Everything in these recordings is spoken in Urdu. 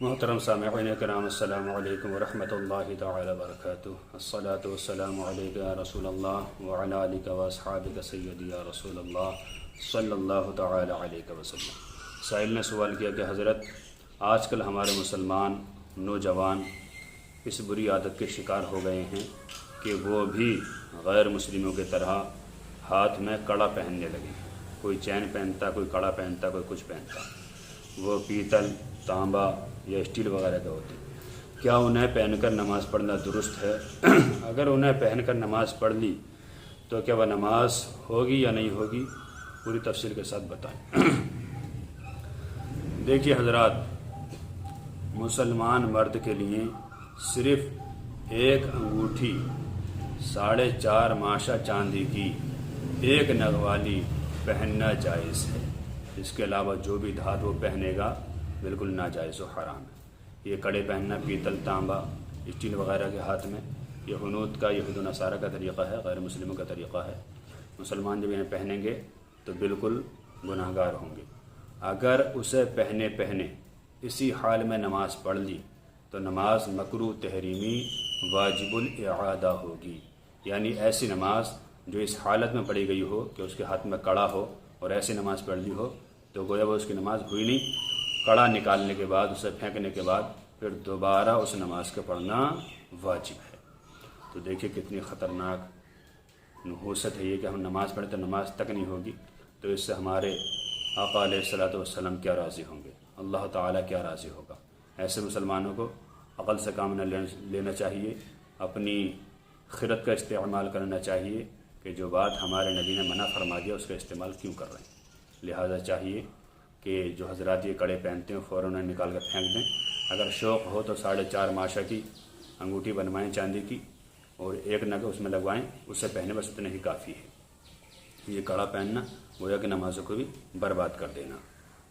محترم سامعین کرام، السلام علیکم ورحمۃ اللہ تعالی وبرکاتہ۔ الصلاۃ والسلام علیک یا رسول اللہ وعلی آلک واصحابک سیدی یا رسول اللہ صلی اللہ تعالی علیہ وسلم۔ سائل نے سوال کیا کہ حضرت، آج کل ہمارے مسلمان نوجوان اس بری عادت کے شکار ہو گئے ہیں کہ وہ بھی غیر مسلموں کی طرح ہاتھ میں کڑا پہننے لگے ہیں۔ کوئی چین پہنتا، کوئی کڑا پہنتا، کوئی کچھ پہنتا۔ وہ پیتل، تانبا یا اسٹیل وغیرہ کے ہوتے ہیں۔ کیا انہیں پہن کر نماز پڑھنا درست ہے؟ اگر انہیں پہن کر نماز پڑھ لی تو کیا وہ نماز ہوگی یا نہیں ہوگی؟ پوری تفصیل کے ساتھ بتائیں۔ دیکھیے حضرات، مسلمان مرد کے لیے صرف ایک انگوٹھی 4.5 ماشا چاندی کی ایک نگ والی پہننا جائز ہے۔ اس کے علاوہ جو بھی دھات وہ پہنے گا بالکل ناجائز و حرام ہے۔ یہ کڑے پہننا پیتل، تانبا، اسٹیل وغیرہ کے ہاتھ میں، یہ ہنود کا، یہود و نصارہ کا طریقہ ہے، غیر مسلموں کا طریقہ ہے۔ مسلمان جب انہیں پہنیں گے تو بالکل گناہ گار ہوں گے۔ اگر اسے پہنے اسی حال میں نماز پڑھ لی تو نماز مکروہ تحریمی واجب الاعادہ ہوگی، یعنی ایسی نماز جو اس حالت میں پڑھی گئی ہو کہ اس کے ہاتھ میں کڑا ہو اور ایسی نماز پڑھ لی ہو تو گویا وہ اس کی نماز ہوئی نہیں۔ کڑا نکالنے کے بعد، اسے پھینکنے کے بعد پھر دوبارہ اس نماز کو پڑھنا واجب ہے۔ تو دیکھیے کتنی خطرناک نحوست ہے یہ کہ ہم نماز پڑھیں تو نماز تک نہیں ہوگی۔ تو اس سے ہمارے آقا علیہ الصلوۃ والسلام کیا راضی ہوں گے، اللہ تعالیٰ کیا راضی ہوگا۔ ایسے مسلمانوں کو عقل سے کام نہ لینا چاہیے، اپنی خرد کا استعمال کرنا چاہیے کہ جو بات ہمارے نبی نے منع فرما دیا اس کا استعمال کیوں کر رہے ہیں۔ لہذا چاہیے کہ جو حضرات یہ کڑے پہنتے ہیں فوراً انہیں نکال کر پھینک دیں۔ اگر شوق ہو تو 4.5 ماشا کی انگوٹھی بنوائیں چاندی کی اور ایک نگ اس میں لگوائیں، اس سے پہنے بس اتنا ہی کافی ہے۔ یہ کڑا پہننا گویا کہ نمازوں کو بھی برباد کر دینا۔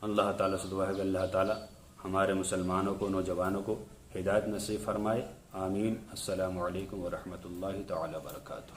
اللہ تعالیٰ سے دعا ہے کہ اللہ تعالیٰ ہمارے مسلمانوں کو، نوجوانوں کو ہدایت نصیب فرمائے، آمین۔ السلام علیکم ورحمۃ اللہ تعالی وبرکاتہ۔